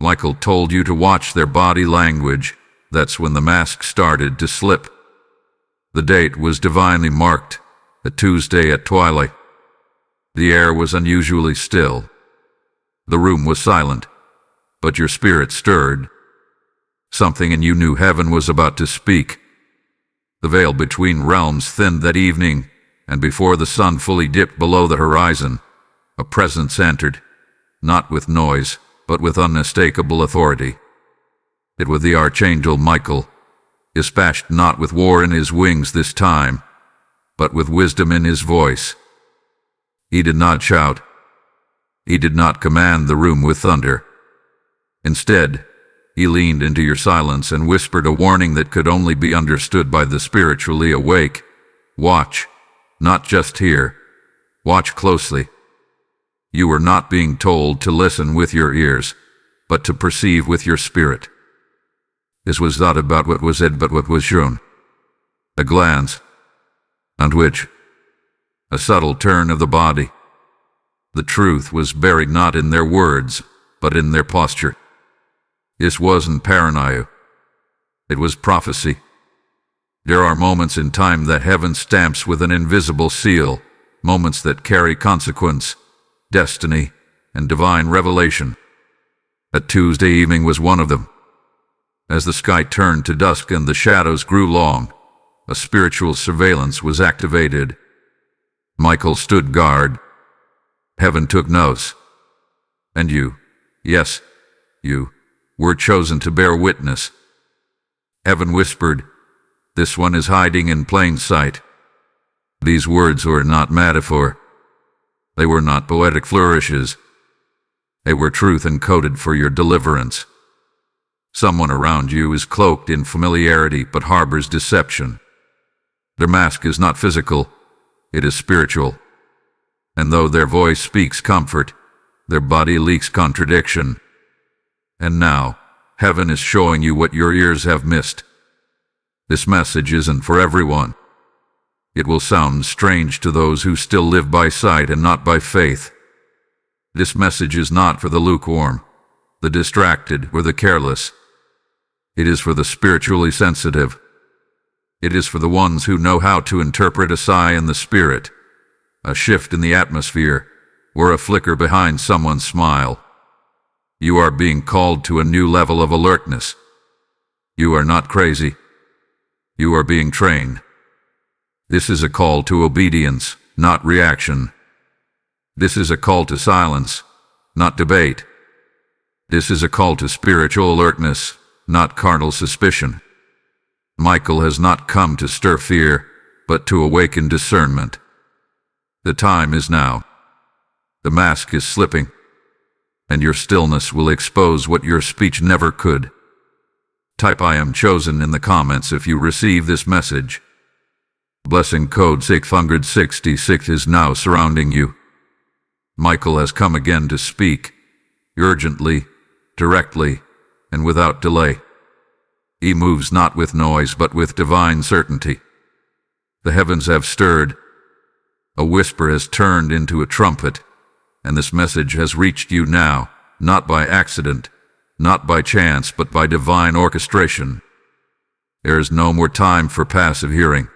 Michael told you to watch their body language. That's when the mask started to slip. The date was divinely marked, a Tuesday at twilight. The air was unusually still. The room was silent, but your spirit stirred. Something in you knew heaven was about to speak. The veil between realms thinned that evening, and before the sun fully dipped below the horizon, a presence entered, not with noise, but with unmistakable authority. It was the Archangel Michael, dispatched not with war in his wings this time, but with wisdom in his voice. He did not shout. He did not command the room with thunder. Instead, he leaned into your silence and whispered a warning that could only be understood by the spiritually awake. Watch, not just hear. Watch closely. You were not being told to listen with your ears, but to perceive with your spirit. This was not about what was said, but what was shown. A glance, and which, a subtle turn of the body. The truth was buried not in their words, but in their posture. This wasn't paranoia. It was prophecy. There are moments in time that heaven stamps with an invisible seal, moments that carry consequence, destiny, and divine revelation. That Tuesday evening was one of them. As the sky turned to dusk and the shadows grew long, a spiritual surveillance was activated. Michael stood guard. Heaven took notice. And you, yes, you, were chosen to bear witness. Heaven whispered, "This one is hiding in plain sight." These words were not metaphor. They were not poetic flourishes. They were truth encoded for your deliverance. Someone around you is cloaked in familiarity but harbors deception. Their mask is not physical, it is spiritual. And though their voice speaks comfort, their body leaks contradiction. And now, heaven is showing you what your ears have missed. This message isn't for everyone. It will sound strange to those who still live by sight and not by faith. This message is not for the lukewarm, the distracted, or the careless. It is for the spiritually sensitive. It is for the ones who know how to interpret a sigh in the spirit, a shift in the atmosphere, or a flicker behind someone's smile. You are being called to a new level of alertness. You are not crazy. You are being trained. This is a call to obedience, not reaction. This is a call to silence, not debate. This is a call to spiritual alertness, not carnal suspicion. Michael has not come to stir fear, but to awaken discernment. The time is now. The mask is slipping, and your stillness will expose what your speech never could. Type "I am chosen" in the comments if you receive this message. Blessing code 666 is now surrounding you. Michael has come again to speak, urgently, directly, and without delay. He moves not with noise, but with divine certainty. The heavens have stirred. A whisper has turned into a trumpet, and this message has reached you now, not by accident, not by chance, but by divine orchestration. There is no more time for passive hearing.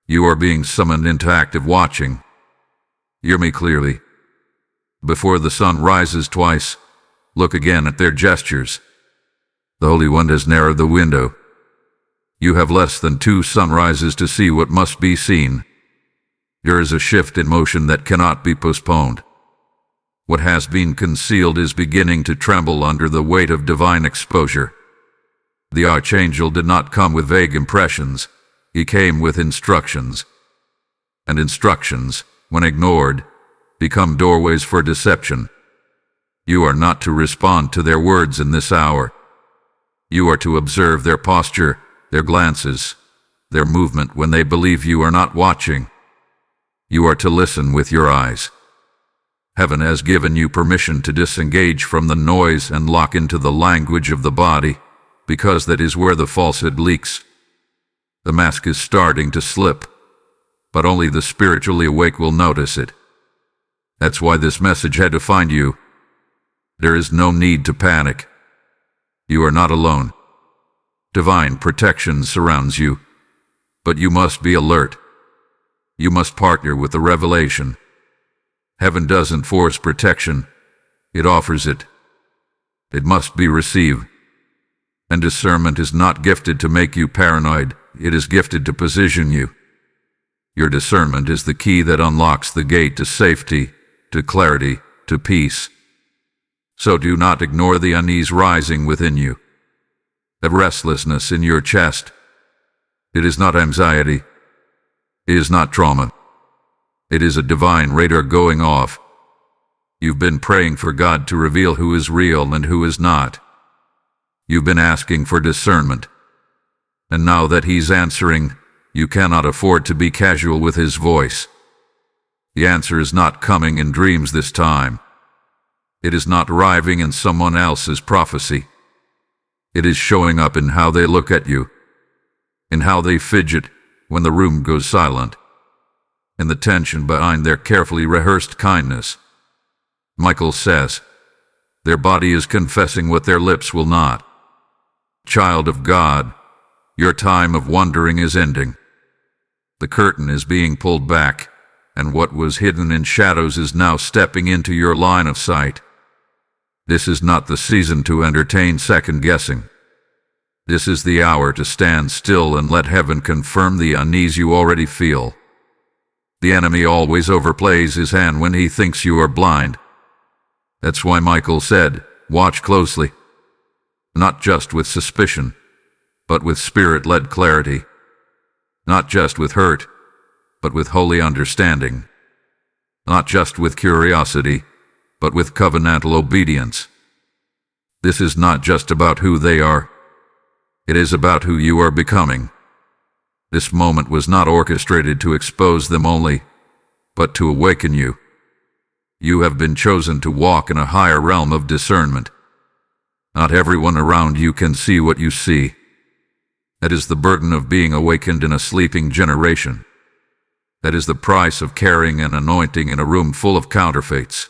You are being summoned into active watching. Hear me clearly. Before the sun rises twice, look again at their gestures. The Holy One has narrowed the window. You have less than 2 sunrises to see what must be seen. There is a shift in motion that cannot be postponed. What has been concealed is beginning to tremble under the weight of divine exposure. The Archangel did not come with vague impressions. He came with instructions. And instructions, when ignored, become doorways for deception. You are not to respond to their words in this hour. You are to observe their posture, their glances, their movement when they believe you are not watching. You are to listen with your eyes. Heaven has given you permission to disengage from the noise and lock into the language of the body, because that is where the falsehood leaks. The mask is starting to slip, but only the spiritually awake will notice it. That's why this message had to find you. There is no need to panic. You are not alone. Divine protection surrounds you, but you must be alert. You must partner with the revelation. Heaven doesn't force protection, it offers it. It must be received. And discernment is not gifted to make you paranoid, it is gifted to position you. Your discernment is the key that unlocks the gate to safety, to clarity, to peace. So do not ignore the unease rising within you, that restlessness in your chest. It is not anxiety. It is not trauma. It is a divine radar going off. You've been praying for God to reveal who is real and who is not. You've been asking for discernment. And now that He's answering, you cannot afford to be casual with His voice. The answer is not coming in dreams this time. It is not arriving in someone else's prophecy. It is showing up in how they look at you, in how they fidget when the room goes silent, in the tension behind their carefully rehearsed kindness. Michael says, their body is confessing what their lips will not. Child of God, your time of wondering is ending. The curtain is being pulled back, and what was hidden in shadows is now stepping into your line of sight. This is not the season to entertain second-guessing. This is the hour to stand still and let heaven confirm the unease you already feel. The enemy always overplays his hand when he thinks you are blind. That's why Michael said, watch closely. Not just with suspicion, but with spirit-led clarity. Not just with hurt, but with holy understanding. Not just with curiosity, but with covenantal obedience. This is not just about who they are. It is about who you are becoming. This moment was not orchestrated to expose them only, but to awaken you. You have been chosen to walk in a higher realm of discernment. Not everyone around you can see what you see. That is the burden of being awakened in a sleeping generation. That is the price of carrying an anointing in a room full of counterfeits.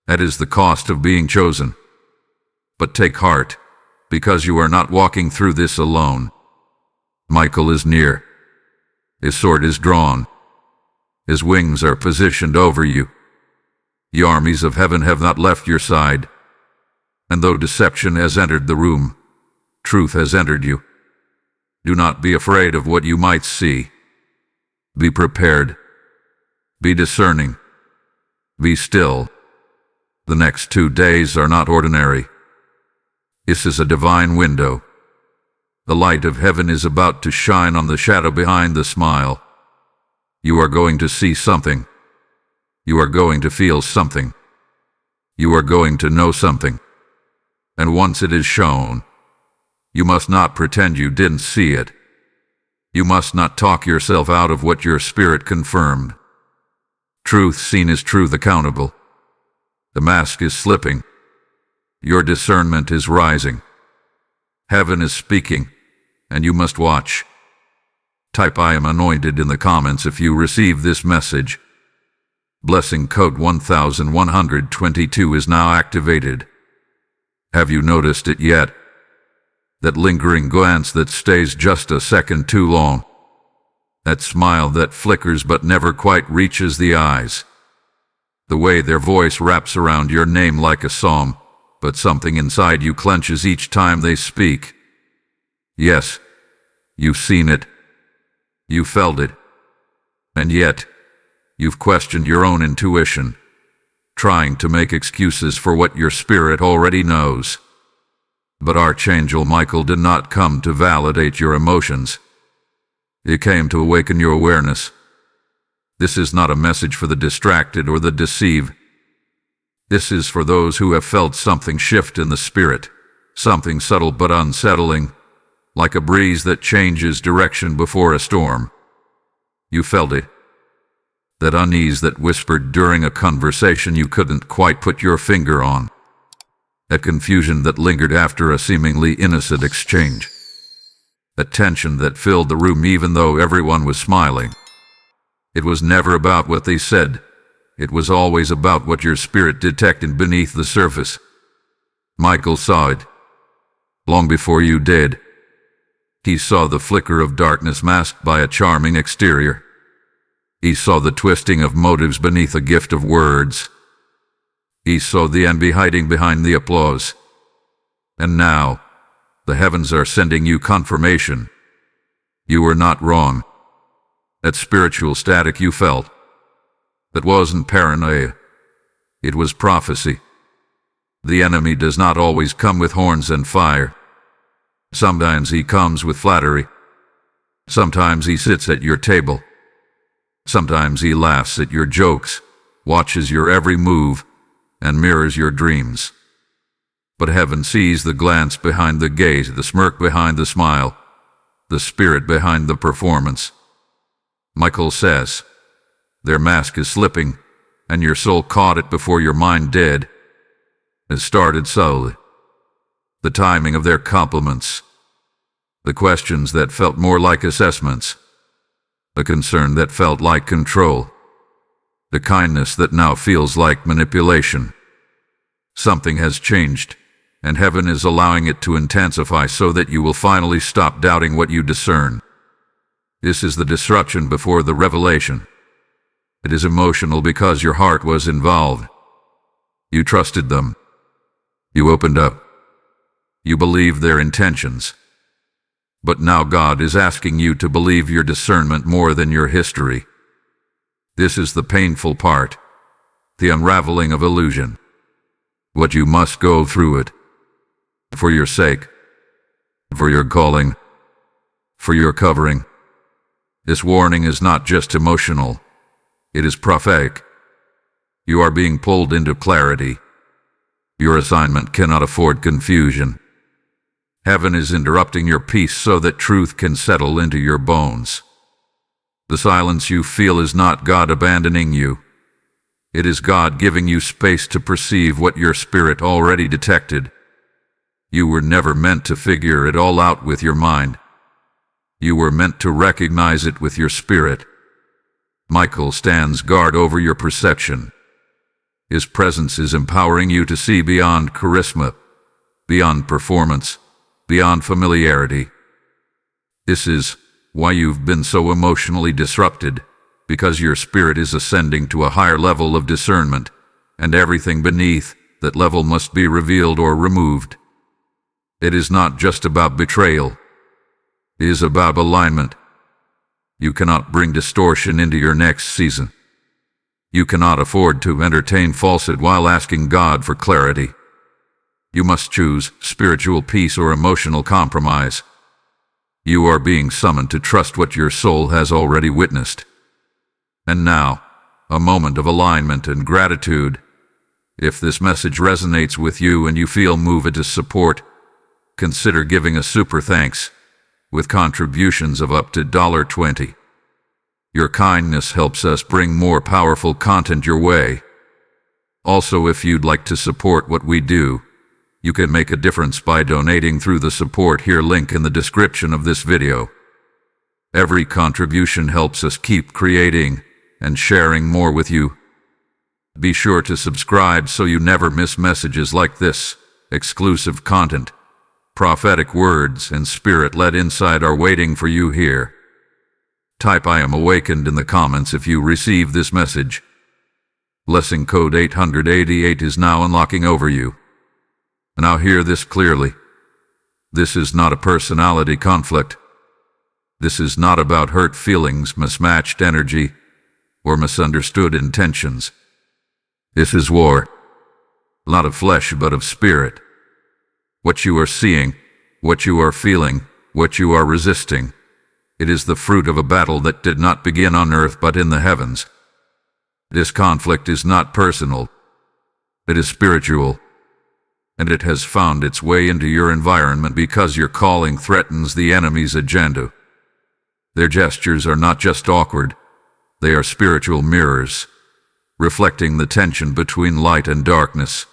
That is the cost of being chosen. But take heart, because you are not walking through this alone. Michael is near. His sword is drawn. His wings are positioned over you. The armies of heaven have not left your side. And though deception has entered the room, truth has entered you. Do not be afraid of what you might see. Be prepared. Be discerning. Be still. The next 2 days are not ordinary. This is a divine window. The light of heaven is about to shine on the shadow behind the smile. You are going to see something. You are going to feel something. You are going to know something. And once it is shown, you must not pretend you didn't see it. You must not talk yourself out of what your spirit confirmed. Truth seen is truth accountable. The mask is slipping. Your discernment is rising. Heaven is speaking, and you must watch. Type I am anointed in the comments if you receive this message. Blessing code 1122 is now activated. Have you noticed it yet? That lingering glance that stays just a second too long. That smile that flickers but never quite reaches the eyes. The way their voice wraps around your name like a psalm, but something inside you clenches each time they speak. Yes, you've seen it. You felt it. And yet, you've questioned your own intuition, trying to make excuses for what your spirit already knows. But Archangel Michael did not come to validate your emotions. He came to awaken your awareness. This is not a message for the distracted or the deceived. This is for those who have felt something shift in the spirit, something subtle but unsettling, like a breeze that changes direction before a storm. You felt it. That unease that whispered during a conversation you couldn't quite put your finger on. That confusion that lingered after a seemingly innocent exchange. That tension that filled the room even though everyone was smiling. It was never about what they said. It was always about what your spirit detected beneath the surface. Michael saw it. long before you did. He saw the flicker of darkness masked by a charming exterior. He saw the twisting of motives beneath a gift of words. He saw the envy hiding behind the applause. And now, the heavens are sending you confirmation. You were not wrong. That spiritual static you felt, that wasn't paranoia. It was prophecy. The enemy does not always come with horns and fire. Sometimes he comes with flattery. Sometimes he sits at your table. Sometimes he laughs at your jokes, watches your every move, and mirrors your dreams. But heaven sees the glance behind the gaze, the smirk behind the smile, the spirit behind the performance. Michael says, their mask is slipping, and your soul caught it before your mind did. It started slowly. The timing of their compliments, the questions that felt more like assessments, the concern that felt like control, the kindness that now feels like manipulation. Something has changed, and heaven is allowing it to intensify so that you will finally stop doubting what you discern. This is the disruption before the revelation. It is emotional because your heart was involved. You trusted them. You opened up. You believed their intentions. But now God is asking you to believe your discernment more than your history. This is the painful part, the unraveling of illusion. What you must go through it. For your sake. For your calling. For your covering. This warning is not just emotional. It is prophetic. You are being pulled into clarity. Your assignment cannot afford confusion. Heaven is interrupting your peace so that truth can settle into your bones. The silence you feel is not God abandoning you. It is God giving you space to perceive what your spirit already detected. You were never meant to figure it all out with your mind. You were meant to recognize it with your spirit. Michael stands guard over your perception. His presence is empowering you to see beyond charisma, beyond performance, beyond familiarity. This is why you've been so emotionally disrupted, because your spirit is ascending to a higher level of discernment, and everything beneath that level must be revealed or removed. It is not just about betrayal. It is about alignment. You cannot bring distortion into your next season. You cannot afford to entertain falsehood while asking God for clarity. You must choose spiritual peace or emotional compromise. You are being summoned to trust what your soul has already witnessed. And now, a moment of alignment and gratitude. If this message resonates with you and you feel moved to support, consider giving a super thanks with contributions of up to $20. Your kindness helps us bring more powerful content your way. Also, if you'd like to support what we do, you can make a difference by donating through the support here link in the description of this video. Every contribution helps us keep creating and sharing more with you. Be sure to subscribe so you never miss messages like this. Exclusive content, prophetic words, and spirit-led insight are waiting for you here. Type "I am awakened" in the comments if you receive this message. Blessing code 888 is now unlocking over you. Now hear this clearly. This is not a personality conflict. This is not about hurt feelings, mismatched energy, or misunderstood intentions. This is war. Not of flesh, but of spirit. What you are seeing, what you are feeling, what you are resisting, it is the fruit of a battle that did not begin on earth but in the heavens. This conflict is not personal. It is spiritual. And it has found its way into your environment because your calling threatens the enemy's agenda. Their gestures are not just awkward. They are spiritual mirrors, reflecting the tension between light and darkness,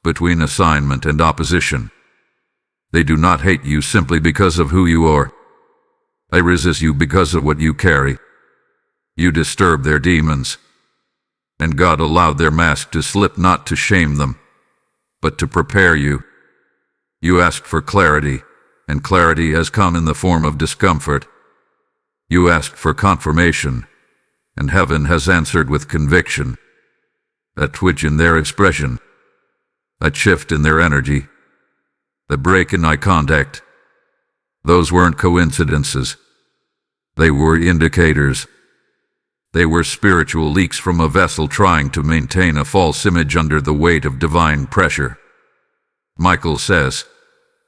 between assignment and opposition. They do not hate you simply because of who you are. They resist you because of what you carry. You disturb their demons. And God allowed their mask to slip not to shame them, but to prepare you. You asked for clarity, and clarity has come in the form of discomfort. You asked for confirmation, and heaven has answered with conviction. A twitch in their expression, a shift in their energy, a break in eye contact. Those weren't coincidences. They were indicators. They were spiritual leaks from a vessel trying to maintain a false image under the weight of divine pressure. Michael says,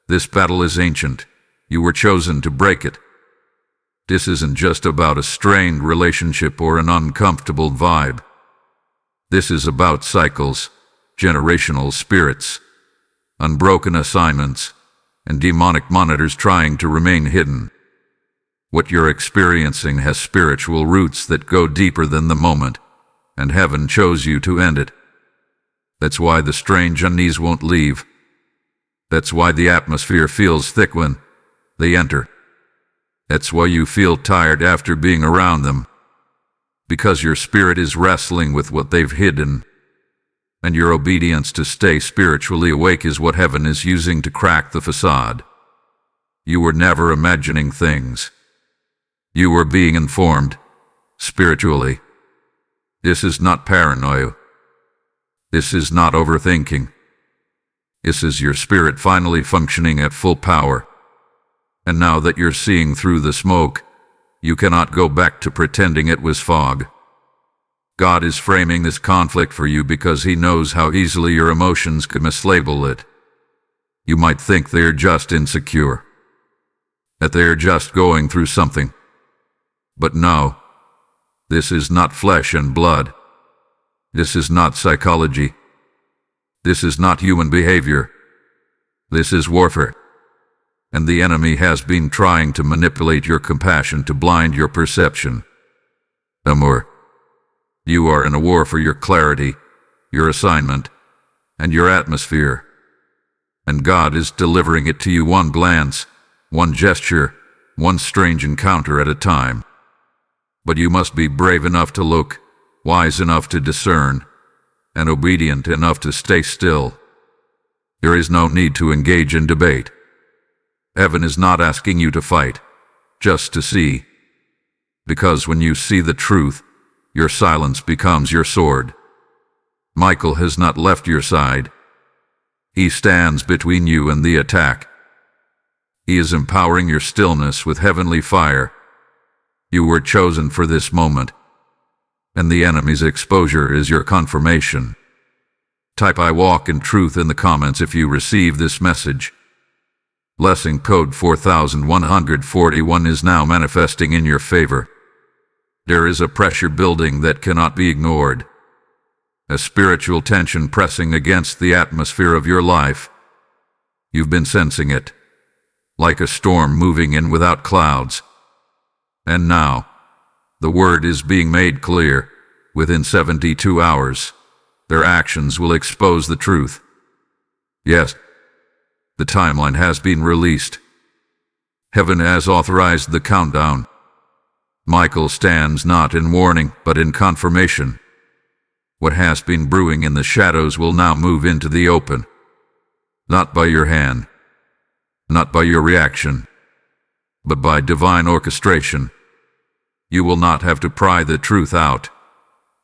"This battle is ancient. You were chosen to break it. This isn't just about a strained relationship or an uncomfortable vibe. This is about cycles, generational spirits, unbroken assignments, and demonic monitors trying to remain hidden. What you're experiencing has spiritual roots that go deeper than the moment, and heaven chose you to end it. That's why the strange unease won't leave. That's why the atmosphere feels thick when they enter. That's why you feel tired after being around them. Because your spirit is wrestling with what they've hidden. And your obedience to stay spiritually awake is what heaven is using to crack the facade. You were never imagining things. You were being informed, spiritually. This is not paranoia. This is not overthinking. This is your spirit finally functioning at full power. And now that you're seeing through the smoke, you cannot go back to pretending it was fog. God is framing this conflict for you because He knows how easily your emotions could mislabel it. You might think they're just insecure, that they're just going through something. But no, this is not flesh and blood. This is not psychology. This is not human behavior. This is warfare. And the enemy has been trying to manipulate your compassion to blind your perception. Amor, you are in a war for your clarity, your assignment, and your atmosphere. And God is delivering it to you one glance, one gesture, one strange encounter at a time. But you must be brave enough to look, wise enough to discern, and obedient enough to stay still. There is no need to engage in debate. Heaven is not asking you to fight, just to see. Because when you see the truth, your silence becomes your sword. Michael has not left your side. He stands between you and the attack. He is empowering your stillness with heavenly fire. You were chosen for this moment, and the enemy's exposure is your confirmation. Type "I walk in truth" in the comments if you receive this message. Blessing code 4141 is now manifesting in your favor. There is a pressure building that cannot be ignored. A spiritual tension pressing against the atmosphere of your life. You've been sensing it, like a storm moving in without clouds. And now, the word is being made clear. Within 72 hours, their actions will expose the truth. Yes, the timeline has been released. Heaven has authorized the countdown. Michael stands not in warning, but in confirmation. What has been brewing in the shadows will now move into the open. Not by your hand, not by your reaction, but by divine orchestration. You will not have to pry the truth out.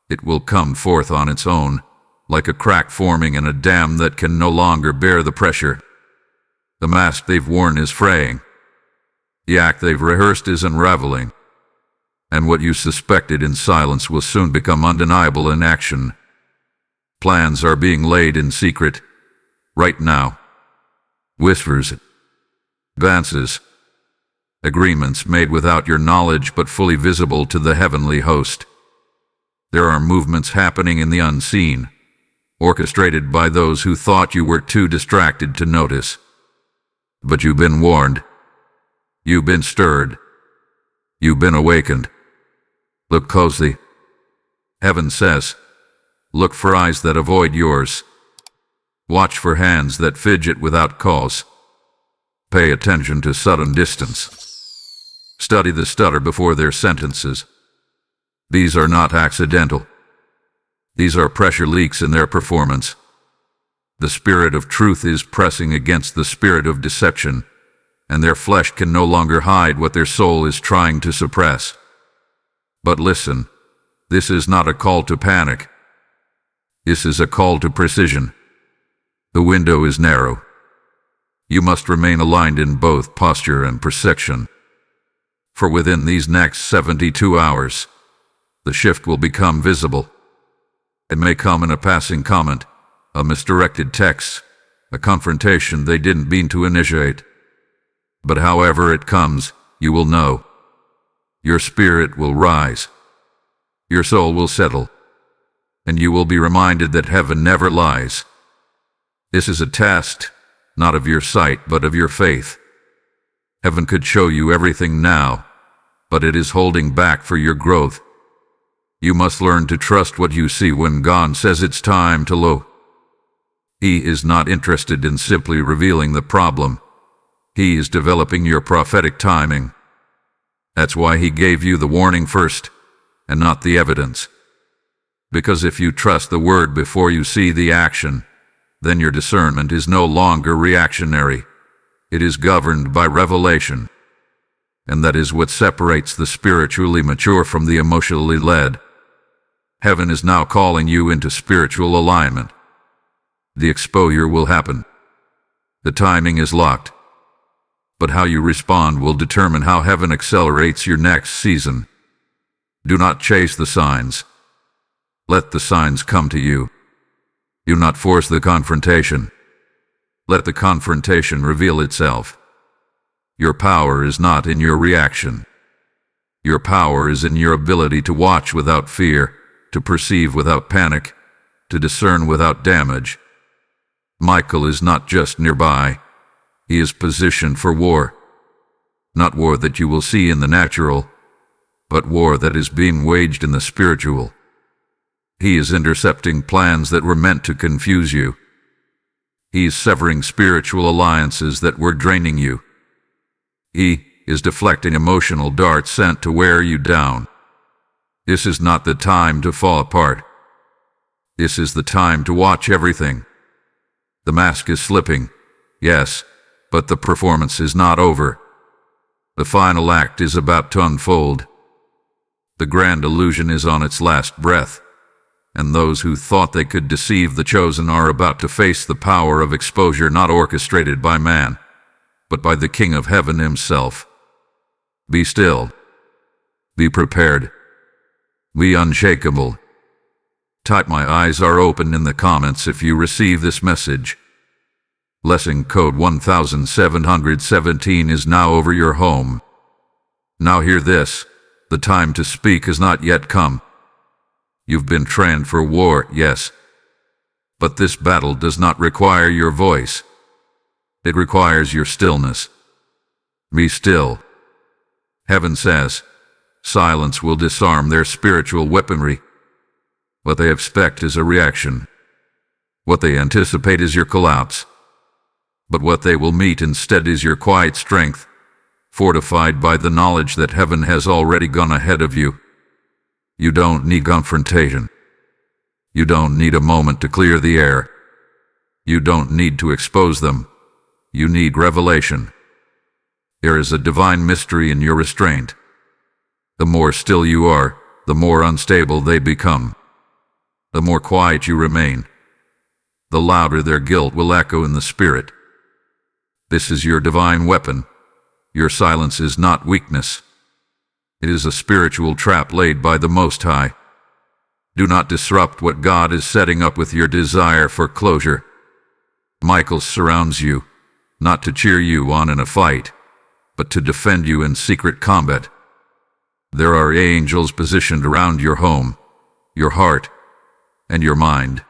It will come forth on its own, like a crack forming in a dam that can no longer bear the pressure. The mask they've worn is fraying. The act they've rehearsed is unraveling. And what you suspected in silence will soon become undeniable in action. Plans are being laid in secret, right now. Whispers, advances, agreements made without your knowledge but fully visible to the heavenly host. There are movements happening in the unseen, orchestrated by those who thought you were too distracted to notice. But you've been warned. You've been stirred. You've been awakened. Look closely. Heaven says, look for eyes that avoid yours. Watch for hands that fidget without cause. Pay attention to sudden distance. Study the stutter before their sentences. These are not accidental. These are pressure leaks in their performance. The spirit of truth is pressing against the spirit of deception, and their flesh can no longer hide what their soul is trying to suppress. But listen, this is not a call to panic. This is a call to precision. The window is narrow. You must remain aligned in both posture and perception. For within these next 72 hours, the shift will become visible. It may come in a passing comment, a misdirected text, a confrontation they didn't mean to initiate. But however it comes, you will know. Your spirit will rise. Your soul will settle. And you will be reminded that heaven never lies. This is a test, not of your sight, but of your faith. Heaven could show you everything now, but it is holding back for your growth. You must learn to trust what you see when God says it's time to low. He is not interested in simply revealing the problem. He is developing your prophetic timing. That's why he gave you the warning first, and not the evidence. Because if you trust the word before you see the action, then your discernment is no longer reactionary. It is governed by revelation. And that is what separates the spiritually mature from the emotionally led. Heaven is now calling you into spiritual alignment. The exposure will happen. The timing is locked. But how you respond will determine how heaven accelerates your next season. Do not chase the signs. Let the signs come to you. Do not force the confrontation. Let the confrontation reveal itself. Your power is not in your reaction. Your power is in your ability to watch without fear, to perceive without panic, to discern without damage. Michael is not just nearby. He is positioned for war. Not war that you will see in the natural, but war that is being waged in the spiritual. He is intercepting plans that were meant to confuse you. He is severing spiritual alliances that were draining you. He is deflecting emotional darts sent to wear you down. This is not the time to fall apart. This is the time to watch everything. The mask is slipping, yes, but the performance is not over. The final act is about to unfold. The grand illusion is on its last breath, and those who thought they could deceive the chosen are about to face the power of exposure not orchestrated by man, but by the King of Heaven himself. Be still. Be prepared. Be unshakable. Type "My eyes are open" in the comments if you receive this message. Blessing code 1717 is now over your home. Now hear this. The time to speak has not yet come. You've been trained for war, yes. But this battle does not require your voice. It requires your stillness. Be still. Heaven says, silence will disarm their spiritual weaponry. What they expect is a reaction. What they anticipate is your collapse. But what they will meet instead is your quiet strength, fortified by the knowledge that heaven has already gone ahead of you. You don't need confrontation. You don't need a moment to clear the air. You don't need to expose them. You need revelation. There is a divine mystery in your restraint. The more still you are, the more unstable they become. The more quiet you remain, the louder their guilt will echo in the spirit. This is your divine weapon. Your silence is not weakness. It is a spiritual trap laid by the Most High. Do not disrupt what God is setting up with your desire for closure. Michael surrounds you, not to cheer you on in a fight, but to defend you in secret combat. There are angels positioned around your home, your heart, and your mind.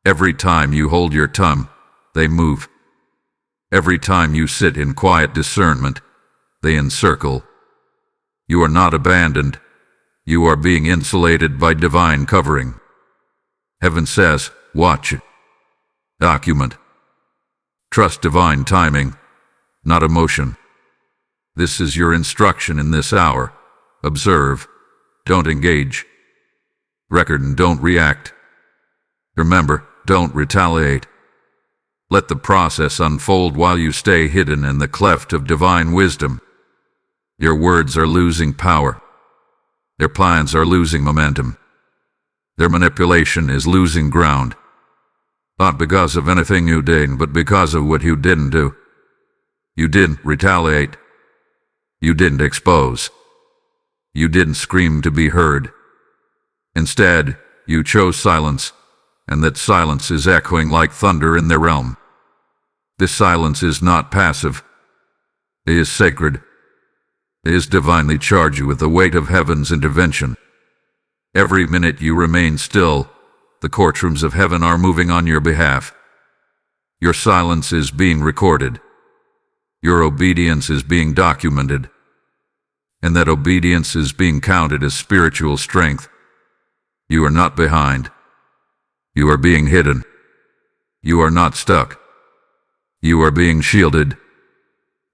Every time you hold your tongue, they move. Every time you sit in quiet discernment, they encircle. You are not abandoned. You are being insulated by divine covering. Heaven says, watch it. Document. Trust divine timing, not emotion. This is your instruction in this hour. Observe. Don't engage. Record and don't react. Remember, don't retaliate. Let the process unfold while you stay hidden in the cleft of divine wisdom. Your words are losing power. Their plans are losing momentum. Their manipulation is losing ground. Not because of anything you did, but because of what you didn't do. You didn't retaliate. You didn't expose. You didn't scream to be heard. Instead, you chose silence, and that silence is echoing like thunder in their realm. This silence is not passive. It is sacred. It is divinely charged with the weight of heaven's intervention. Every minute you remain still, the courtrooms of heaven are moving on your behalf. Your silence is being recorded. Your obedience is being documented. And that obedience is being counted as spiritual strength. You are not behind. You are being hidden. You are not stuck. You are being shielded.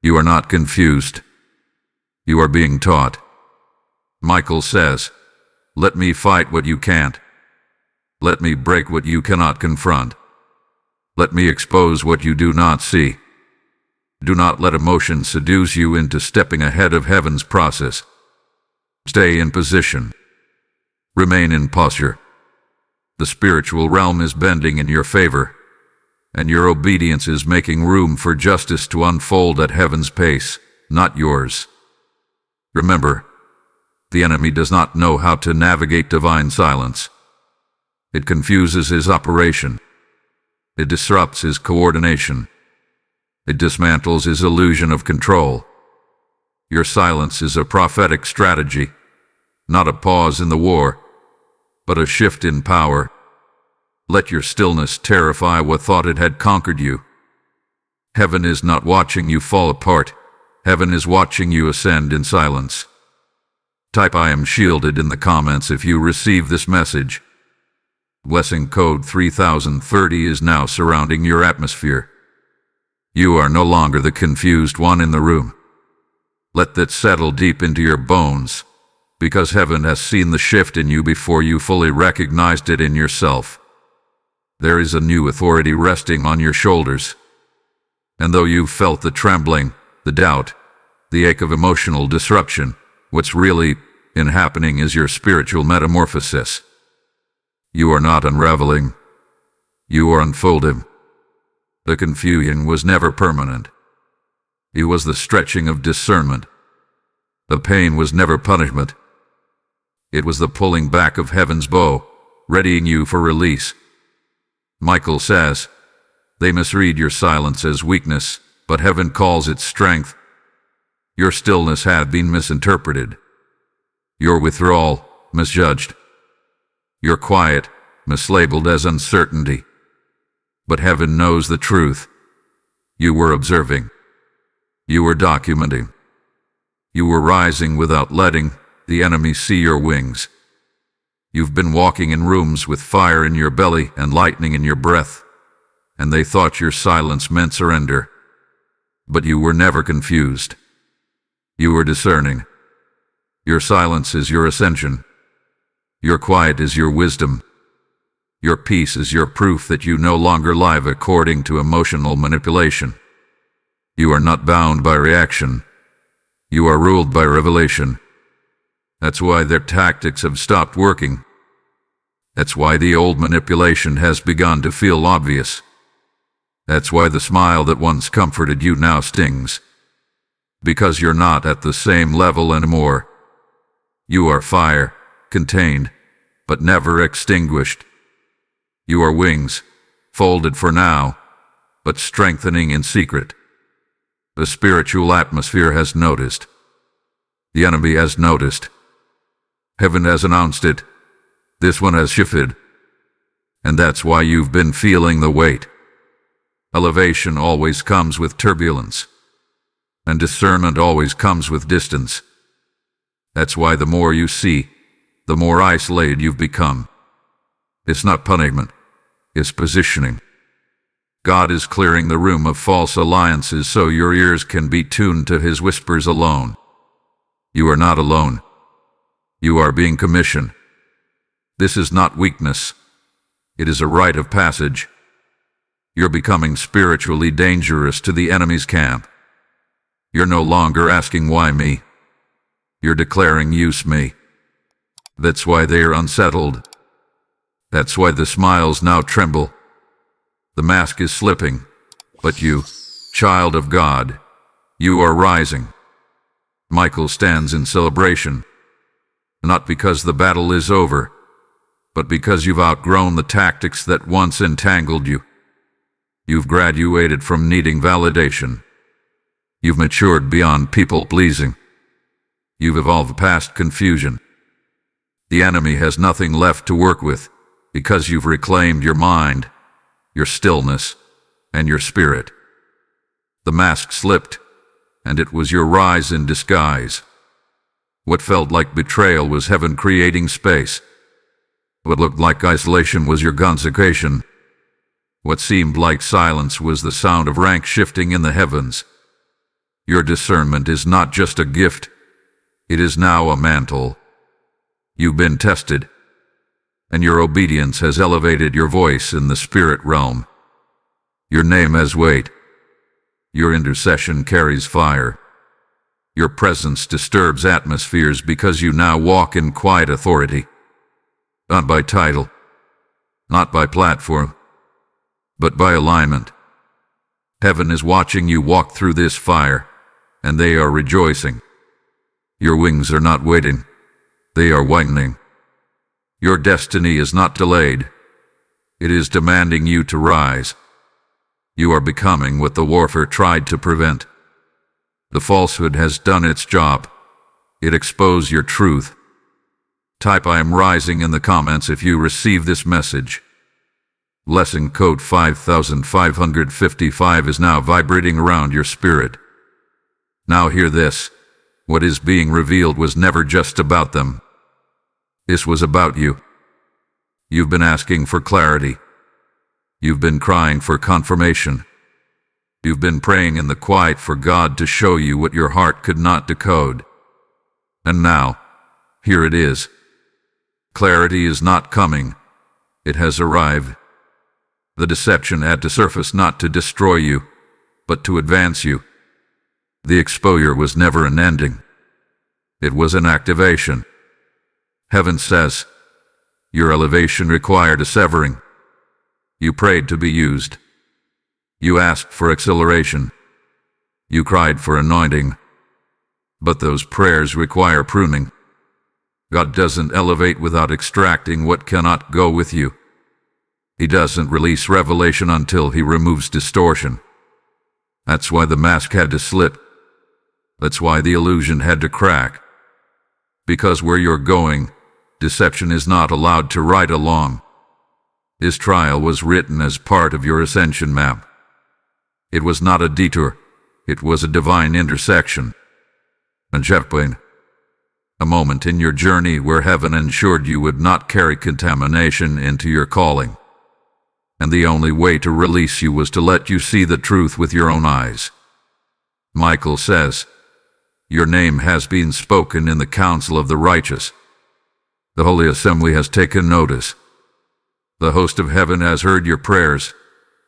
You are not confused. You are being taught. Michael says, "Let me fight what you can't. Let me break what you cannot confront. Let me expose what you do not see." Do not let emotion seduce you into stepping ahead of heaven's process. Stay in position. Remain in posture. The spiritual realm is bending in your favor, and your obedience is making room for justice to unfold at heaven's pace, not yours. Remember, the enemy does not know how to navigate divine silence. It confuses his operation. It disrupts his coordination. It dismantles his illusion of control. Your silence is a prophetic strategy, not a pause in the war, but a shift in power. Let your stillness terrify what thought it had conquered you. Heaven is not watching you fall apart. Heaven is watching you ascend in silence. Type "I am shielded" in the comments if you receive this message. Blessing code 3030 is now surrounding your atmosphere. You are no longer the confused one in the room. Let that settle deep into your bones, because heaven has seen the shift in you before you fully recognized it in yourself. There is a new authority resting on your shoulders. And though you've felt the trembling, the doubt, the ache of emotional disruption, what's really happening is your spiritual metamorphosis. You are not unraveling. You are unfolding. The confusion was never permanent. It was the stretching of discernment. The pain was never punishment. It was the pulling back of heaven's bow, readying you for release. Michael says, "They misread your silence as weakness, but heaven calls it strength." Your stillness had been misinterpreted. Your withdrawal, misjudged. Your quiet, mislabeled as uncertainty. But heaven knows the truth. You were observing. You were documenting. You were rising without letting the enemy see your wings. You've been walking in rooms with fire in your belly and lightning in your breath, and they thought your silence meant surrender. But you were never confused. You were discerning. Your silence is your ascension. Your quiet is your wisdom. Your peace is your proof that you no longer live according to emotional manipulation. You are not bound by reaction. You are ruled by revelation. That's why their tactics have stopped working. That's why the old manipulation has begun to feel obvious. That's why the smile that once comforted you now stings. Because you're not at the same level anymore. You are fire, contained, but never extinguished. You are wings, folded for now, but strengthening in secret. The spiritual atmosphere has noticed. The enemy has noticed. Heaven has announced it. This one has shifted. And that's why you've been feeling the weight. Elevation always comes with turbulence. And discernment always comes with distance. That's why the more you see, the more isolated you've become. It's not punishment. It's positioning. God is clearing the room of false alliances so your ears can be tuned to his whispers alone. You are not alone. You are being commissioned. This is not weakness. It is a rite of passage. You're becoming spiritually dangerous to the enemy's camp. You're no longer asking why me. You're declaring use me. That's why they are unsettled. That's why the smiles now tremble. The mask is slipping, but you, child of God, you are rising. Michael stands in celebration, not because the battle is over, but because you've outgrown the tactics that once entangled you. You've graduated from needing validation. You've matured beyond people-pleasing. You've evolved past confusion. The enemy has nothing left to work with because you've reclaimed your mind, your stillness, and your spirit. The mask slipped, and it was your rise in disguise. What felt like betrayal was heaven creating space. What looked like isolation was your consecration. What seemed like silence was the sound of rank shifting in the heavens. Your discernment is not just a gift, it is now a mantle. You've been tested, and your obedience has elevated your voice in the spirit realm. Your name has weight. Your intercession carries fire. Your presence disturbs atmospheres because you now walk in quiet authority. Not by title, not by platform, but by alignment. Heaven is watching you walk through this fire, and they are rejoicing. Your wings are not waiting, they are whitening. Your destiny is not delayed, it is demanding you to rise. You are becoming what the warfare tried to prevent. The falsehood has done its job. It exposed your truth. Type "I am rising" in the comments if you receive this message. Blessing code 5555 is now vibrating around your spirit. Now hear this. What is being revealed was never just about them. This was about you. You've been asking for clarity. You've been crying for confirmation. You've been praying in the quiet for God to show you what your heart could not decode. And now, here it is. Clarity is not coming. It has arrived. The deception had to surface not to destroy you, but to advance you. The exposure was never an ending. It was an activation. Heaven says, your elevation required a severing. You prayed to be used. You asked for acceleration. You cried for anointing. But those prayers require pruning. God doesn't elevate without extracting what cannot go with you. He doesn't release revelation until he removes distortion. That's why the mask had to slip. That's why the illusion had to crack. Because where you're going, deception is not allowed to ride along. This trial was written as part of your ascension map. It was not a detour. It was a divine intersection. A checkpoint. A moment in your journey where heaven ensured you would not carry contamination into your calling. And the only way to release you was to let you see the truth with your own eyes. Michael says, your name has been spoken in the council of the righteous. The Holy Assembly has taken notice. The host of heaven has heard your prayers,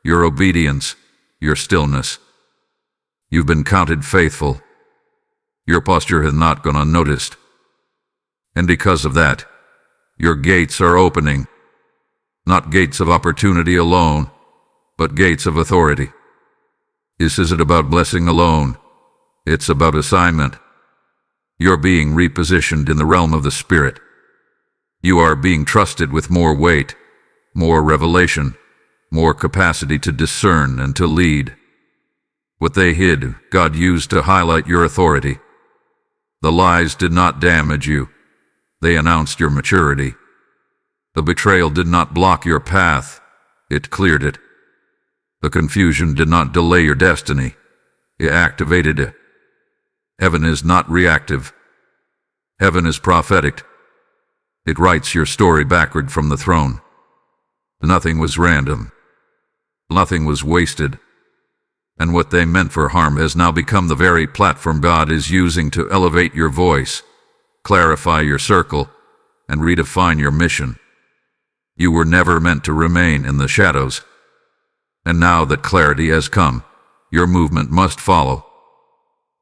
your obedience, your stillness. You've been counted faithful. Your posture has not gone unnoticed. And because of that, your gates are opening. Not gates of opportunity alone, but gates of authority. This isn't about blessing alone. It's about assignment. You're being repositioned in the realm of the Spirit. You are being trusted with more weight, more revelation, more capacity to discern and to lead. What they hid, God used to highlight your authority. The lies did not damage you. They announced your maturity. The betrayal did not block your path. It cleared it. The confusion did not delay your destiny. It activated it. Heaven is not reactive. Heaven is prophetic. It writes your story backward from the throne. Nothing was random. Nothing was wasted. And what they meant for harm has now become the very platform God is using to elevate your voice, clarify your circle, and redefine your mission. You were never meant to remain in the shadows. And now that clarity has come, your movement must follow.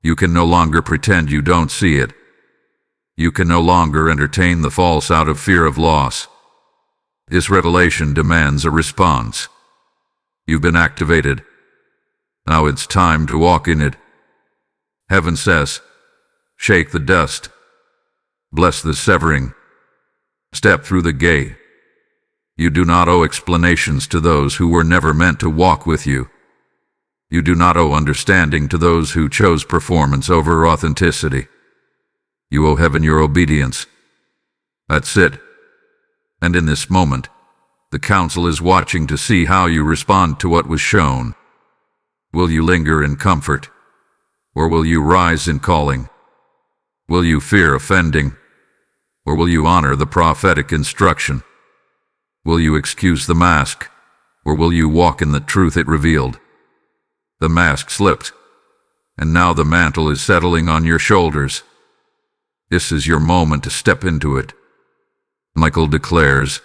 You can no longer pretend you don't see it. You can no longer entertain the false out of fear of loss. This revelation demands a response. You've been activated. Now it's time to walk in it. Heaven says, shake the dust. Bless the severing. Step through the gate. You do not owe explanations to those who were never meant to walk with you. You do not owe understanding to those who chose performance over authenticity. You owe heaven your obedience. That's it. And in this moment, the council is watching to see how you respond to what was shown. Will you linger in comfort? Or will you rise in calling? Will you fear offending? Or will you honor the prophetic instruction? Will you excuse the mask? Or will you walk in the truth it revealed? The mask slipped, and now the mantle is settling on your shoulders. This is your moment to step into it. Michael declares,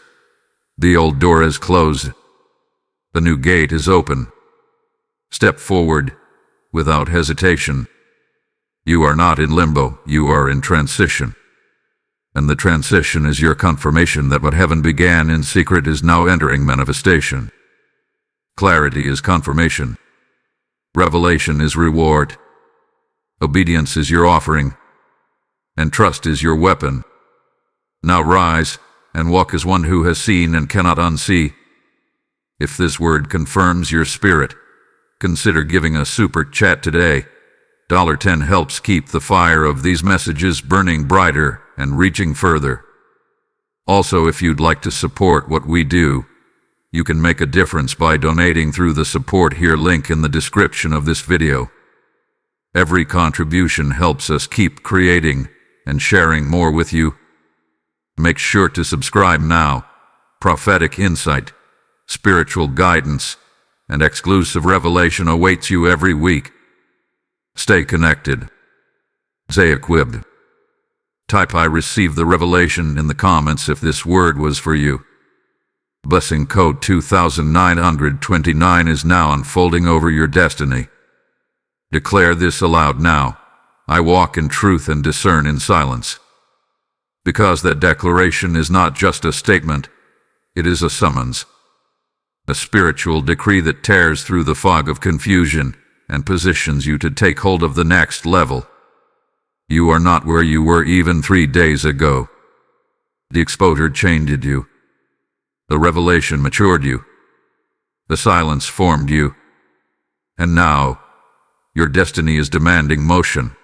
the old door is closed. The new gate is open. Step forward, without hesitation. You are not in limbo, you are in transition. And the transition is your confirmation that what heaven began in secret is now entering manifestation. Clarity is confirmation. Revelation is reward. Obedience is your offering. And trust is your weapon. Now rise and walk as one who has seen and cannot unsee. If this word confirms your spirit, consider giving a super chat today. $10 helps keep the fire of these messages burning brighter and reaching further. Also, if you'd like to support what we do, you can make a difference by donating through the support here link in the description of this video. Every contribution helps us keep creating and sharing more with you. Make sure to subscribe now. Prophetic insight, spiritual guidance, and exclusive revelation awaits you every week. Stay connected. Stay equipped. Type I receive the revelation in the comments if this word was for you. Blessing code 2929 is now unfolding over your destiny. Declare this aloud now. I walk in truth and discern in silence. Because that declaration is not just a statement, it is a summons. A spiritual decree that tears through the fog of confusion and positions you to take hold of the next level. You are not where you were even 3 days ago. The exposure changed you. The revelation matured you. The silence formed you. And now, your destiny is demanding motion.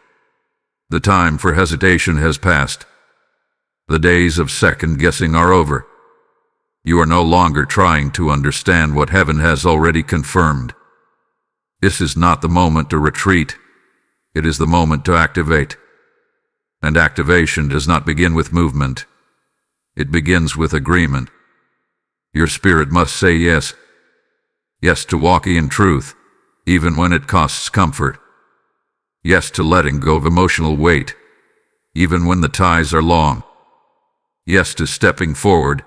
The time for hesitation has passed. The days of second-guessing are over. You are no longer trying to understand what heaven has already confirmed. This is not the moment to retreat. It is the moment to activate. And activation does not begin with movement. It begins with agreement. Your spirit must say yes. Yes to walking in truth, even when it costs comfort. Yes to letting go of emotional weight, even when the ties are long. Yes to stepping forward,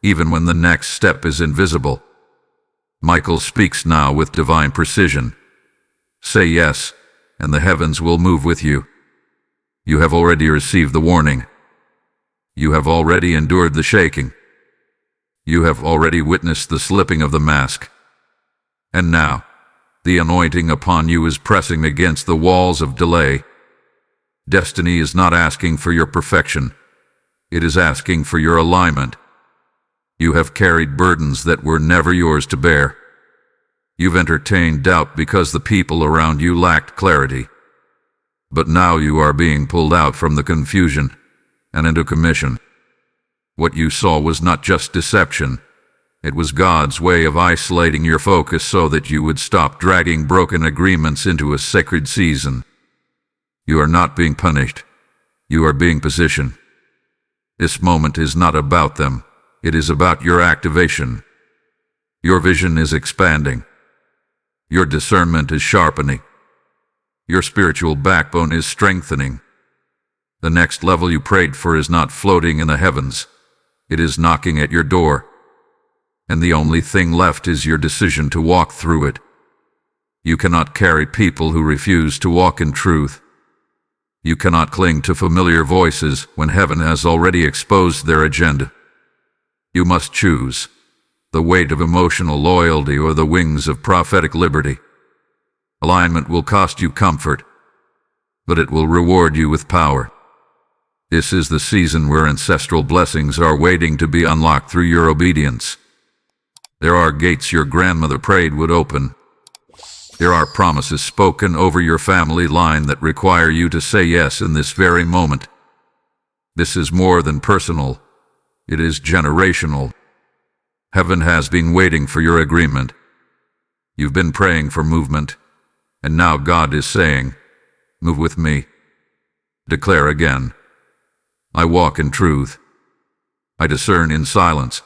even when the next step is invisible. Michael speaks now with divine precision. Say yes, and the heavens will move with you. You have already received the warning. You have already endured the shaking. You have already witnessed the slipping of the mask. And now, the anointing upon you is pressing against the walls of delay. Destiny is not asking for your perfection. It is asking for your alignment. You have carried burdens that were never yours to bear. You've entertained doubt because the people around you lacked clarity. But now you are being pulled out from the confusion and into commission. What you saw was not just deception. It was God's way of isolating your focus so that you would stop dragging broken agreements into a sacred season. You are not being punished. You are being positioned. This moment is not about them. It is about your activation. Your vision is expanding. Your discernment is sharpening. Your spiritual backbone is strengthening. The next level you prayed for is not floating in the heavens. It is knocking at your door. and the only thing left is your decision to walk through it. You cannot carry people who refuse to walk in truth. You cannot cling to familiar voices when heaven has already exposed their agenda. You must choose the weight of emotional loyalty or the wings of prophetic liberty. Alignment will cost you comfort, but it will reward you with power. This is the season where ancestral blessings are waiting to be unlocked through your obedience. There are gates your grandmother prayed would open. There are promises spoken over your family line that require you to say yes in this very moment. This is more than personal. It is generational. Heaven has been waiting for your agreement. You've been praying for movement, and now God is saying, "Move with me." Declare again, "I walk in truth. I discern in silence.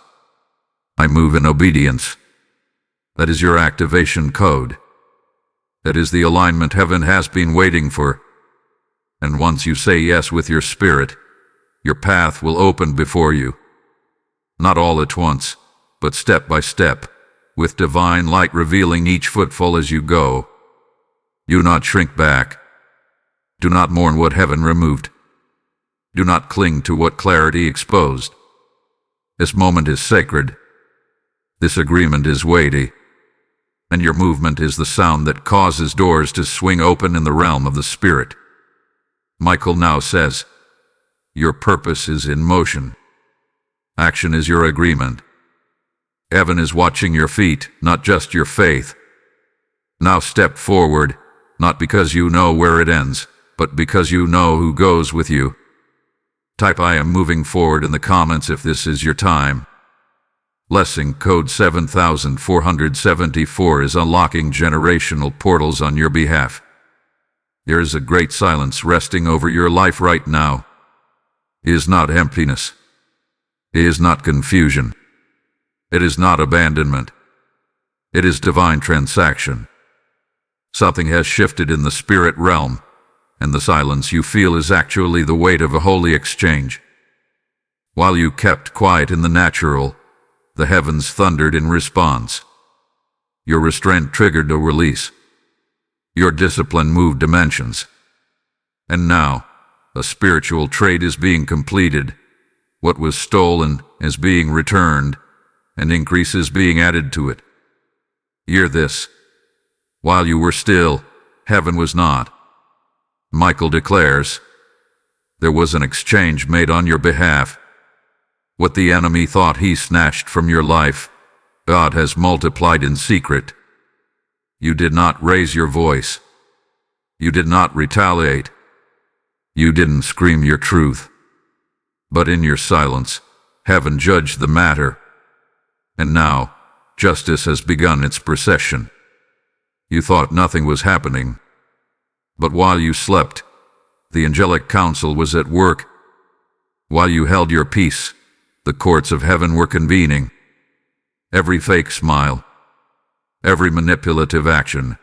I move in obedience." That is your activation code. That is the alignment heaven has been waiting for. And once you say yes with your spirit, your path will open before you. Not all at once, but step by step, with divine light revealing each footfall as you go. Do not shrink back. Do not mourn what heaven removed. Do not cling to what clarity exposed. This moment is sacred. This agreement is weighty. And your movement is the sound that causes doors to swing open in the realm of the Spirit. Michael now says, your purpose is in motion. Action is your agreement. Heaven is watching your feet, not just your faith. Now step forward, not because you know where it ends, but because you know who goes with you. Type "I am moving forward" in the comments if this is your time. Blessing code 7474 is unlocking generational portals on your behalf. There is a great silence resting over your life right now. It is not emptiness. It is not confusion. It is not abandonment. It is divine transaction. Something has shifted in the spirit realm, and the silence you feel is actually the weight of a holy exchange. While you kept quiet in the natural, the heavens thundered in response. Your restraint triggered a release. Your discipline moved dimensions. And now, a spiritual trade is being completed. What was stolen is being returned, and increase is being added to it. Hear this. While you were still, heaven was not. Michael declares, there was an exchange made on your behalf. What the enemy thought he snatched from your life, God has multiplied in secret. You did not raise your voice. You did not retaliate. You didn't scream your truth. But in your silence, heaven judged the matter. And now, justice has begun its procession. You thought nothing was happening. But while you slept, the angelic council was at work. While you held your peace, the courts of heaven were convening. Every fake smile, every manipulative action,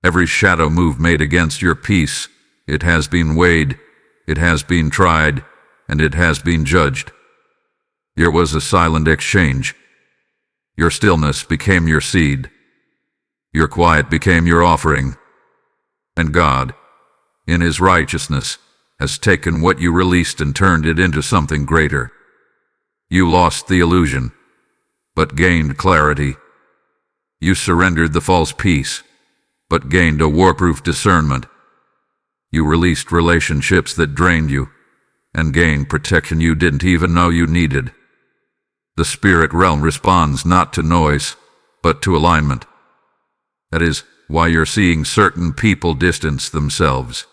every shadow move made against your peace, it has been weighed, it has been tried, and it has been judged. There was a silent exchange. Your stillness became your seed. Your quiet became your offering. And God, in His righteousness, has taken what you released and turned it into something greater. You lost the illusion, but gained clarity. You surrendered the false peace, but gained a warproof discernment. You released relationships that drained you, and gained protection you didn't even know you needed. The spirit realm responds not to noise, but to alignment. That is why you're seeing certain people distance themselves.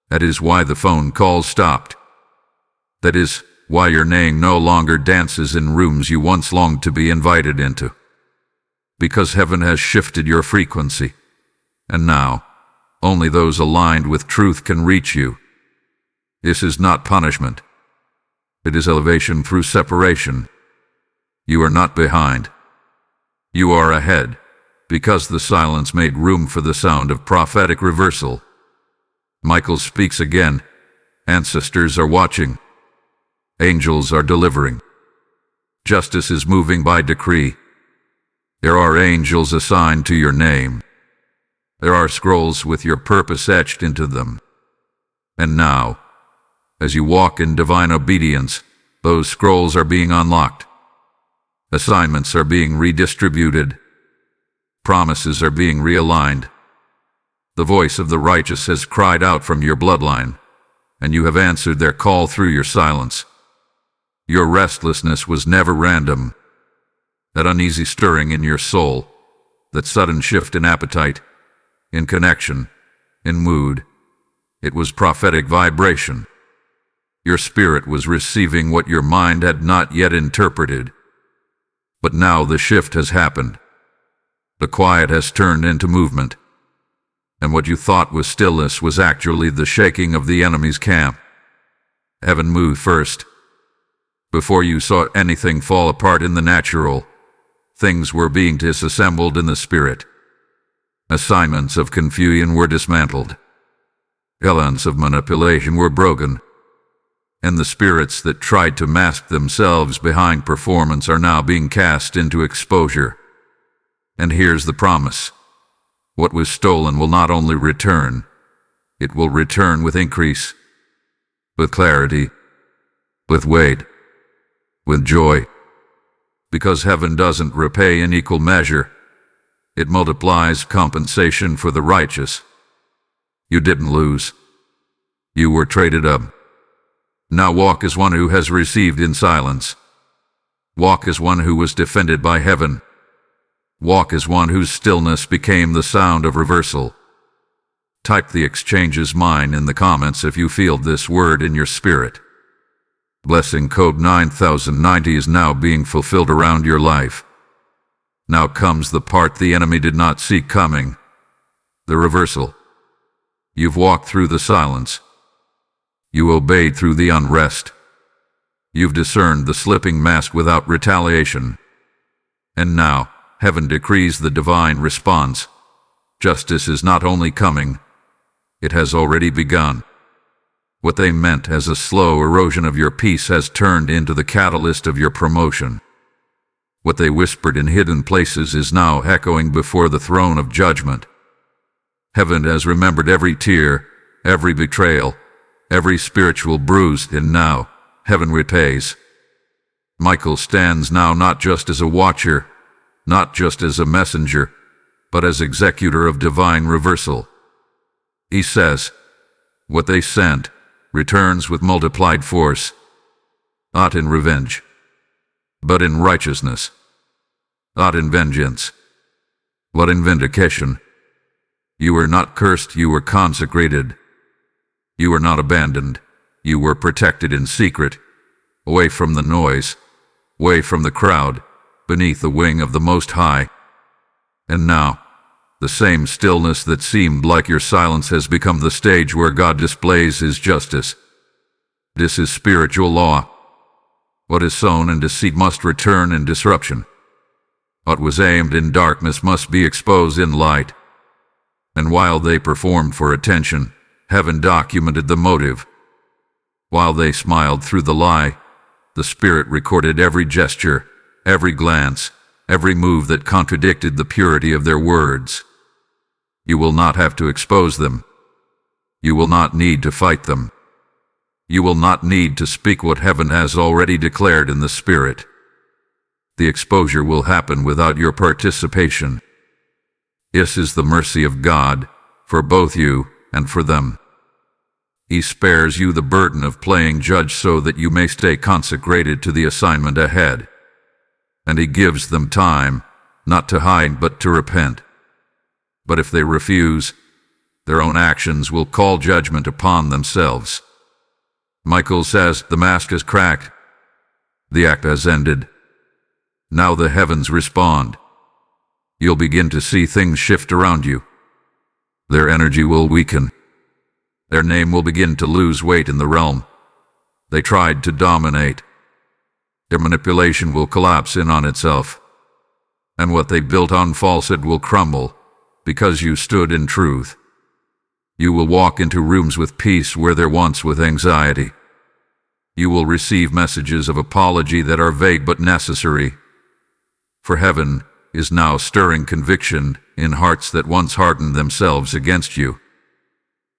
That is why the phone calls stopped. That is why your name no longer dances in rooms you once longed to be invited into. Because heaven has shifted your frequency, and now only those aligned with truth can reach you. This is not punishment. It is elevation through separation. You are not behind. You are ahead, because the silence made room for the sound of prophetic reversal. Michael speaks again. Ancestors are watching. Angels are delivering. Justice is moving by decree. There are angels assigned to your name. There are scrolls with your purpose etched into them. And now, as you walk in divine obedience, those scrolls are being unlocked. Assignments are being redistributed. Promises are being realigned. The voice of the righteous has cried out from your bloodline, and you have answered their call through your silence. Your restlessness was never random. That uneasy stirring in your soul, that sudden shift in appetite, in connection, in mood, it was prophetic vibration. Your spirit was receiving what your mind had not yet interpreted. But now the shift has happened. The quiet has turned into movement. And what you thought was stillness was actually the shaking of the enemy's camp. Heaven moved first. Before you saw anything fall apart in the natural, things were being disassembled in the spirit. Assignments of confusion were dismantled. Elements of manipulation were broken. And the spirits that tried to mask themselves behind performance are now being cast into exposure. And here's the promise. What was stolen will not only return, it will return with increase, with clarity, with weight, with joy. Because heaven doesn't repay in equal measure, it multiplies compensation for the righteous. You didn't lose. You were traded up. Now walk as one who has received in silence. Walk as one who was defended by heaven. Walk as one whose stillness became the sound of reversal. Type the exchanges mine in the comments if you feel this word in your spirit. Blessing code 9090 is now being fulfilled around your life. Now comes the part the enemy did not see coming. The reversal. You've walked through the silence. You obeyed through the unrest. You've discerned the slipping mask without retaliation. And now, heaven decrees the divine response. Justice is not only coming, it has already begun. What they meant as a slow erosion of your peace has turned into the catalyst of your promotion. What they whispered in hidden places is now echoing before the throne of judgment. Heaven has remembered every tear, every betrayal, every spiritual bruise, and now heaven repays. Michael stands now not just as a watcher, not just as a messenger, but as executor of divine reversal. He says, what they sent returns with multiplied force, not in revenge, but in righteousness, not in vengeance, but in vindication. You were not cursed, you were consecrated. You were not abandoned, you were protected in secret, away from the noise, away from the crowd, beneath the wing of the Most High. And now, the same stillness that seemed like your silence has become the stage where God displays His justice. This is spiritual law. What is sown in deceit must return in disruption. What was aimed in darkness must be exposed in light. And while they performed for attention, heaven documented the motive. While they smiled through the lie, the Spirit recorded every gesture, every glance, every move that contradicted the purity of their words. You will not have to expose them. You will not need to fight them. You will not need to speak what heaven has already declared in the Spirit. The exposure will happen without your participation. This is the mercy of God, for both you and for them. He spares you the burden of playing judge so that you may stay consecrated to the assignment ahead. And He gives them time, not to hide but to repent. But if they refuse, their own actions will call judgment upon themselves. Michael says, the mask is cracked. The act has ended. Now the heavens respond. You'll begin to see things shift around you. Their energy will weaken. Their name will begin to lose weight in the realm. They tried to dominate. Their manipulation will collapse in on itself. And what they built on falsehood will crumble, because you stood in truth. You will walk into rooms with peace where there once was anxiety. You will receive messages of apology that are vague but necessary. For heaven is now stirring conviction in hearts that once hardened themselves against you.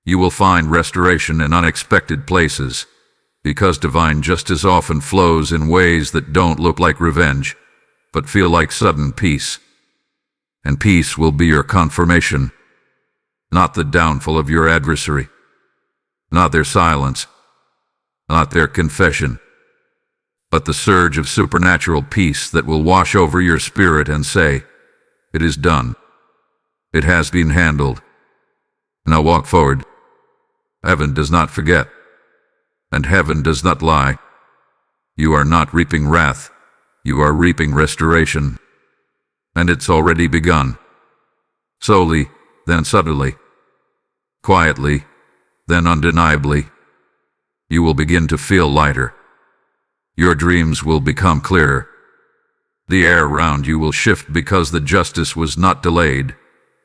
You will find restoration in unexpected places, because divine justice often flows in ways that don't look like revenge, but feel like sudden peace. And peace will be your confirmation, not the downfall of your adversary, not their silence, not their confession, but the surge of supernatural peace that will wash over your spirit and say, "It is done. It has been handled. Now walk forward." Heaven does not forget, and heaven does not lie. You are not reaping wrath, you are reaping restoration. And it's already begun. Slowly, then subtly. Quietly, then undeniably. You will begin to feel lighter. Your dreams will become clearer. The air around you will shift because the justice was not delayed.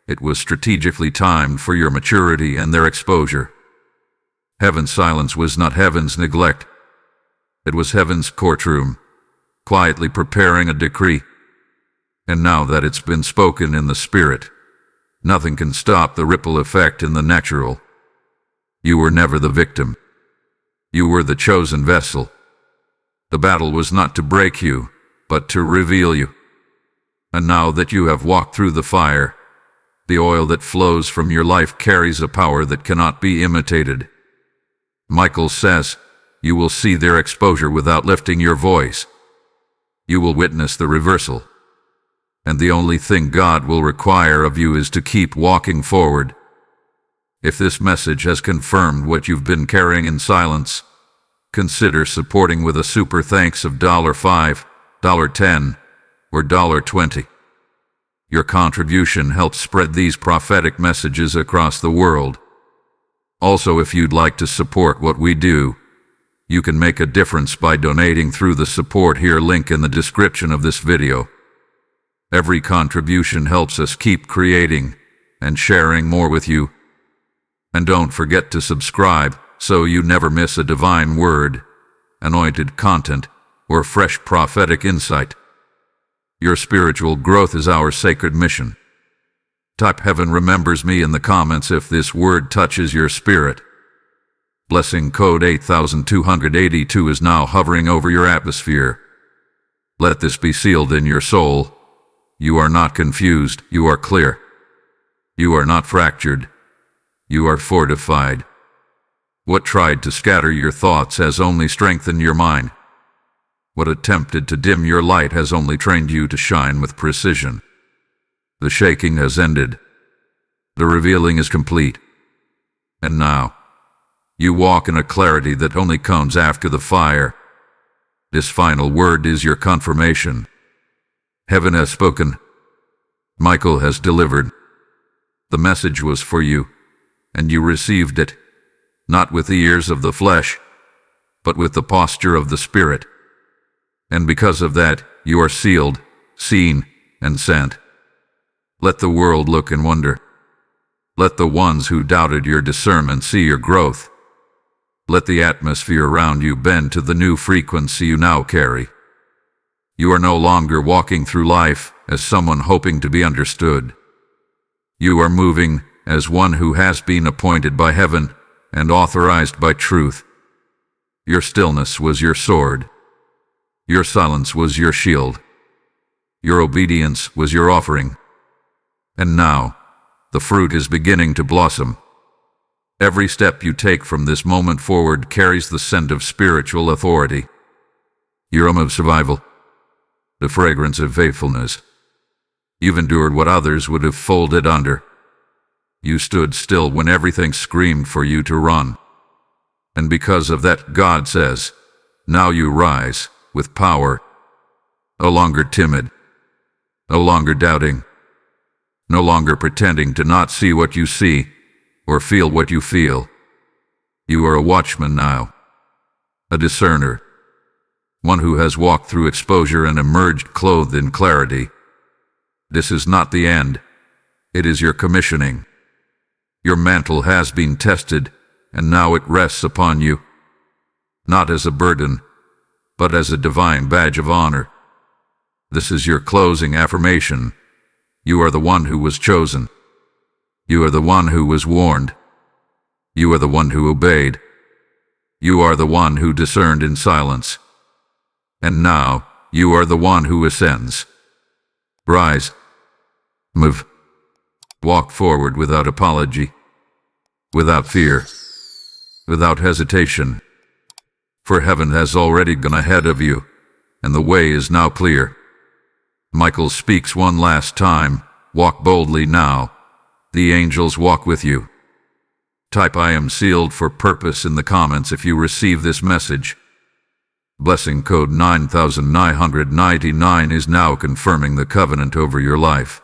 It was strategically timed for your maturity and their exposure. Heaven's silence was not heaven's neglect. It was heaven's courtroom, quietly preparing a decree. And now that it's been spoken in the spirit, nothing can stop the ripple effect in the natural. You were never the victim. You were the chosen vessel. The battle was not to break you, but to reveal you. And now that you have walked through the fire, the oil that flows from your life carries a power that cannot be imitated. Michael says, you will see their exposure without lifting your voice. You will witness the reversal. And the only thing God will require of you is to keep walking forward. If this message has confirmed what you've been carrying in silence, consider supporting with a super thanks of $5, $10, or $20. Your contribution helps spread these prophetic messages across the world. Also, if you'd like to support what we do, you can make a difference by donating through the support here link in the description of this video. Every contribution helps us keep creating and sharing more with you. And don't forget to subscribe so you never miss a divine word, anointed content, or fresh prophetic insight. Your spiritual growth is our sacred mission. Type "Heaven remembers me" in the comments if this word touches your spirit. Blessing code 8282 is now hovering over your atmosphere. Let this be sealed in your soul. You are not confused, you are clear. You are not fractured. You are fortified. What tried to scatter your thoughts has only strengthened your mind. What attempted to dim your light has only trained you to shine with precision. The shaking has ended. The revealing is complete. And now, you walk in a clarity that only comes after the fire. This final word is your confirmation. Heaven has spoken. Michael has delivered. The message was for you, and you received it, not with the ears of the flesh, but with the posture of the Spirit. And because of that, you are sealed, seen, and sent. Let the world look and wonder. Let the ones who doubted your discernment see your growth. Let the atmosphere around you bend to the new frequency you now carry. You are no longer walking through life as someone hoping to be understood. You are moving as one who has been appointed by heaven and authorized by truth. Your stillness was your sword. Your silence was your shield. Your obedience was your offering. And now, the fruit is beginning to blossom. Every step you take from this moment forward carries the scent of spiritual authority, the aroma of survival, the fragrance of faithfulness. You've endured what others would have folded under. You stood still when everything screamed for you to run. And because of that, God says, now you rise with power, no longer timid, no longer doubting, no longer pretending to not see what you see or feel what you feel. You are a watchman now, a discerner, one who has walked through exposure and emerged clothed in clarity. This is not the end. It is your commissioning. Your mantle has been tested, and now it rests upon you. not as a burden, but as a divine badge of honor. This is your closing affirmation. You are the one who was chosen. You are the one who was warned. You are the one who obeyed. You are the one who discerned in silence. And now, you are the one who ascends. Rise. Move. Walk forward without apology, without fear, without hesitation. For heaven has already gone ahead of you, and the way is now clear. Michael speaks one last time. Walk boldly now. The angels walk with you. Type "I am sealed for purpose" in the comments if you receive this message. Blessing code 9999 is now confirming the covenant over your life.